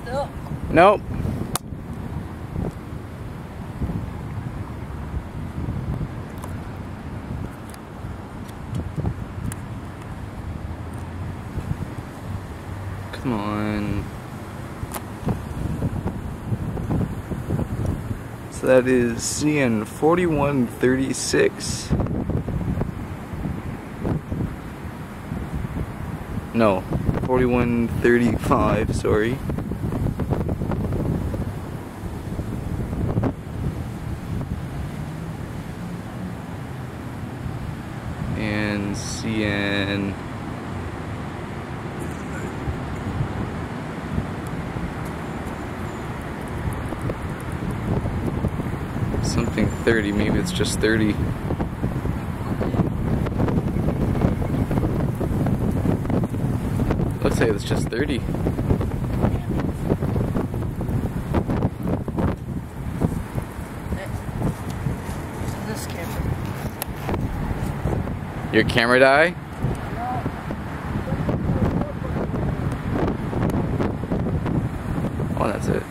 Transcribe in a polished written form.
still? Nope. Come on. So that is CN 4136. No, 4135, sorry. And CN something 30, maybe it's just 30. Let's say it's just 30. This camera. Your camera die? Oh, that's it.